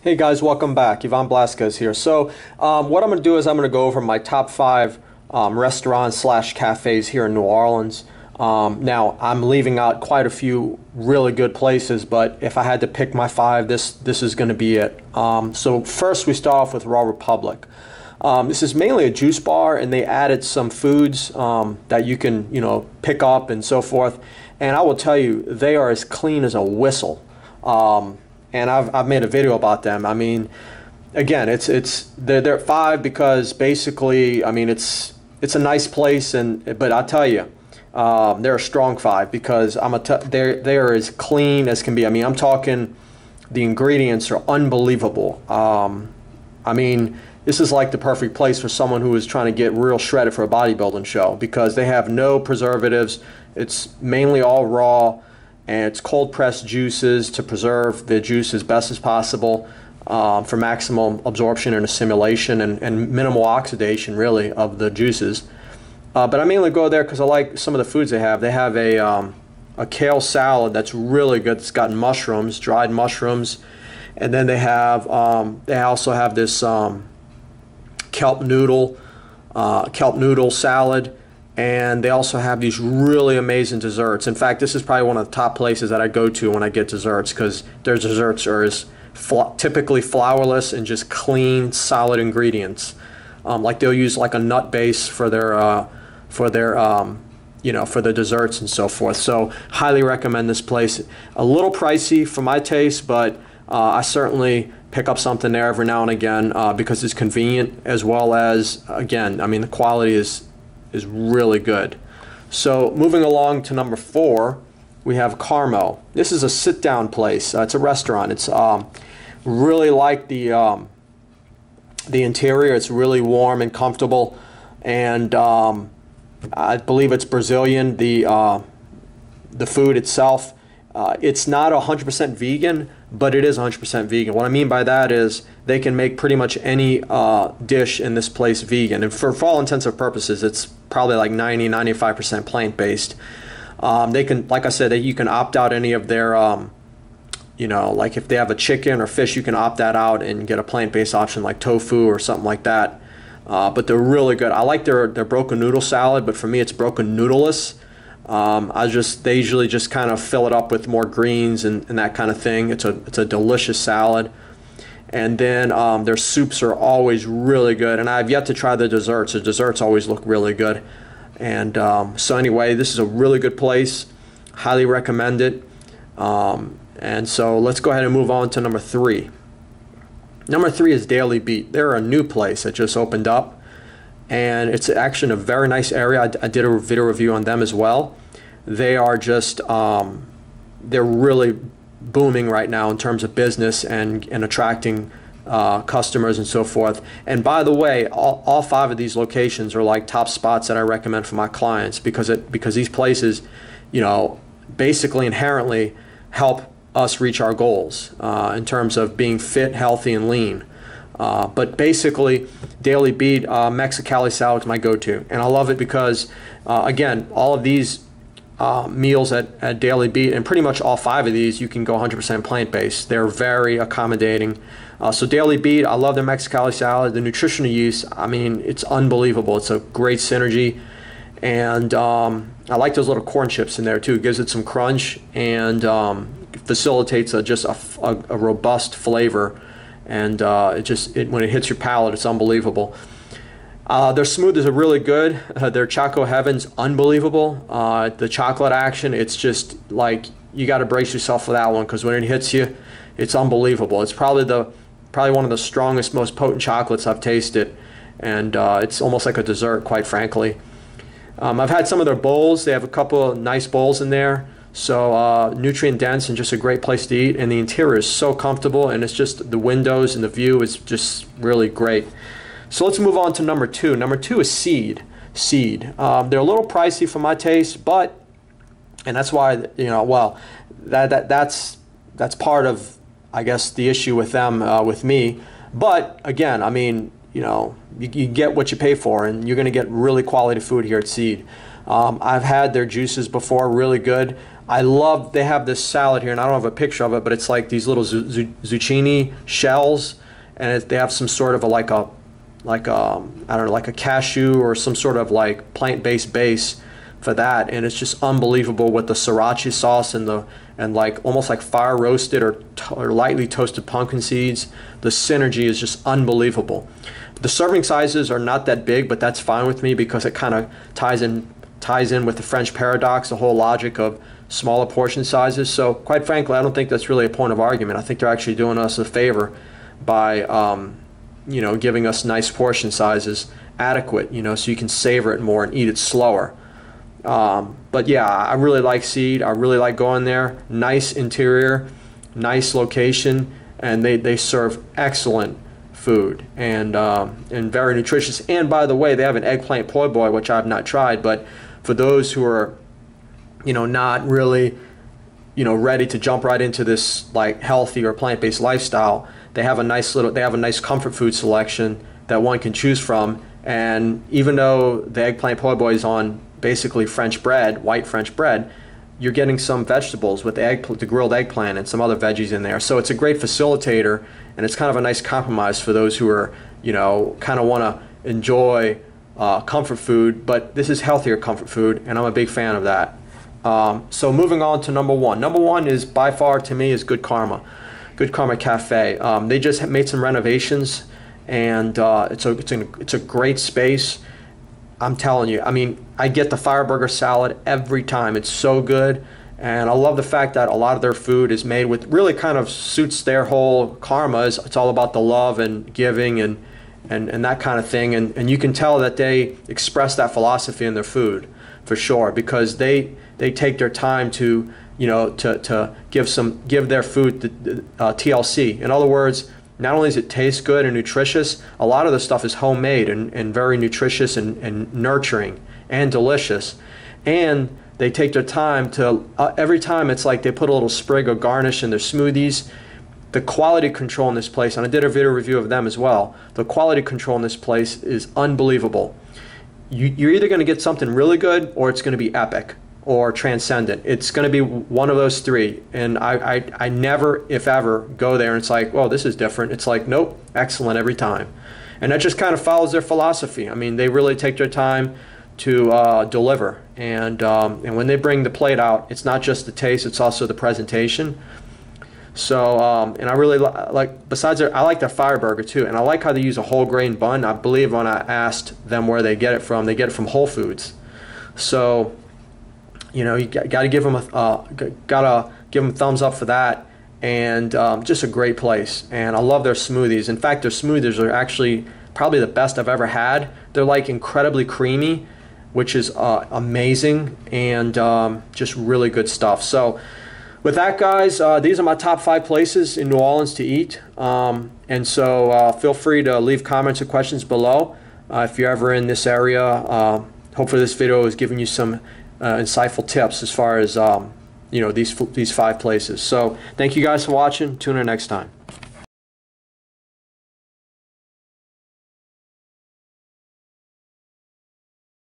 Hey guys, welcome back. Ivan Blasquez here. What I'm going to do is I'm going to go over my top five restaurants slash cafes here in New Orleans. Now, I'm leaving out quite a few really good places, but if I had to pick my five, this is going to be it. So first we start off with Raw Republic. This is mainly a juice bar, and they added some foods that you can, pick up and so forth. And I will tell you, they are as clean as a whistle. And I've made a video about them. I mean, again, they're at five because basically, I mean, it's a nice place, but I'll tell you, they're a strong five because they're as clean as can be. I mean, I'm talking the ingredients are unbelievable. I mean, this is like the perfect place for someone who is trying to get real shredded for a bodybuilding show because they have no preservatives. It's mainly all raw. And it's cold pressed juices to preserve the juice as best as possible for maximum absorption and assimilation and minimal oxidation really of the juices. But I mainly go there because I like some of the foods they have. They have a kale salad that's really good. It's got mushrooms, dried mushrooms, and then they also have this kelp noodle salad. And they also have these really amazing desserts. In fact, this is probably one of the top places that I go to when I get desserts because their desserts are typically flourless and just clean, solid ingredients. Like they'll use like a nut base for their desserts and so forth. So highly recommend this place. A little pricey for my taste, but I certainly pick up something there every now and again because it's convenient, as well as, again, I mean, the quality is really good. So moving along to number four, we have Carmo. This is a sit-down place. It's a restaurant. It's really like the interior. It's really warm and comfortable, and I believe it's Brazilian. The food itself, it's not 100% vegan, but it is 100% vegan. What I mean by that is they can make pretty much any dish in this place vegan. And for all intents and purposes, it's probably like 90-95% plant-based. They can, like I said, you can opt out any of their, like if they have a chicken or fish, you can opt that out and get a plant-based option like tofu or something like that. But they're really good. I like their broken noodle salad, but for me, it's broken noodleless. They usually just kind of fill it up with more greens and that kind of thing. It's a delicious salad. And then their soups are always really good. And I've yet to try the desserts. The desserts always look really good. And so anyway, this is a really good place. Highly recommend it. And so let's go ahead and move on to number three. Number three is Daily Beat. They're a new place that just opened up. And it's actually in a very nice area. I did a video review on them as well. They are just, they're really booming right now in terms of business and attracting customers and so forth. And by the way, all five of these locations are like top spots that I recommend for my clients because these places, basically inherently help us reach our goals in terms of being fit, healthy, and lean. But basically, Daily Beat Mexicali salad is my go-to, and I love it because, again, all of these meals at Daily Beat, and pretty much all five of these, you can go 100% plant-based. They're very accommodating. So Daily Beat, I love their Mexicali salad. The nutritional use, I mean, it's unbelievable. It's a great synergy, and I like those little corn chips in there too. It gives it some crunch and facilitates just a robust flavor. And when it hits your palate, it's unbelievable. Their smoothies are really good. Their Choco Heaven's unbelievable. The chocolate action, it's just like you got to brace yourself for that one because when it hits you, it's unbelievable. It's probably one of the strongest, most potent chocolates I've tasted, and it's almost like a dessert, quite frankly. I've had some of their bowls. They have a couple of nice bowls in there. So nutrient dense and just a great place to eat, and the interior is so comfortable, and it's just the windows and the view is just really great. So let's move on to number two. Number two is Seed. They're a little pricey for my taste, and that's why that's part of, I guess, the issue with them with me. But again, I mean, you get what you pay for, and you're going to get really quality food here at Seed. I've had their juices before, really good. I love, they have this salad here, and I don't have a picture of it, but it's like these little zucchini shells, and they have some sort of like a I don't know, like a cashew or some sort of like plant-based base for that, and it's just unbelievable with the sriracha sauce and like almost like fire roasted or lightly toasted pumpkin seeds. The synergy is just unbelievable. The serving sizes are not that big, but that's fine with me because it kind of ties in with the French paradox, the whole logic of smaller portion sizes. So quite frankly, I don't think that's really a point of argument. I think they're actually doing us a favor by giving us nice portion sizes, adequate, so you can savor it more and eat it slower. But yeah, I really like Seed. I really like going there. Nice interior, nice location, and they serve excellent food and very nutritious. And by the way, they have an eggplant po' boy, which I've not tried, but for those who are not really ready to jump right into this like healthy or plant-based lifestyle, they have a nice comfort food selection that one can choose from. And even though the eggplant po' boy is on basically French bread, white French bread, you're getting some vegetables with the grilled eggplant and some other veggies in there. So it's a great facilitator, and it's kind of a nice compromise for those who are kind of want to enjoy comfort food, but this is healthier comfort food, and I'm a big fan of that. So moving on to number one. Number one is by far to me is Good Karma Cafe. They just made some renovations, and it's a great space. I'm telling you, I mean, I get the fire burger salad every time. It's so good, and I love the fact that a lot of their food is made with really kind of suits their whole karma. It's all about the love and giving and that kind of thing, and you can tell that they express that philosophy in their food for sure, because they take their time to to give their food the TLC. In other words, not only does it taste good and nutritious, a lot of the stuff is homemade and very nutritious and nurturing and delicious. And they take their time to, every time it's like they put a little sprig of garnish in their smoothies. The quality control in this place, and I did a video review of them as well, the quality control in this place is unbelievable. You're either going to get something really good, or it's going to be epic or transcendent. It's going to be one of those three, and I never, if ever, go there and it's like, well, this is different. It's like, nope, excellent every time. And that just kind of follows their philosophy. I mean, they really take their time to deliver, and when they bring the plate out, it's not just the taste, it's also the presentation. So and I really like, besides I like their fire burger too, and I like how they use a whole grain bun. I believe when I asked them where they get it from Whole Foods. So you gotta give them thumbs up for that, and just a great place. And I love their smoothies. In fact, their smoothies are actually probably the best I've ever had. They're like incredibly creamy, which is amazing, and just really good stuff. So with that, guys, these are my top 5 places in New Orleans to eat, and so feel free to leave comments or questions below if you're ever in this area. Hopefully this video has given you some insightful tips as far as these 5 places. So thank you guys for watching. Tune in next time.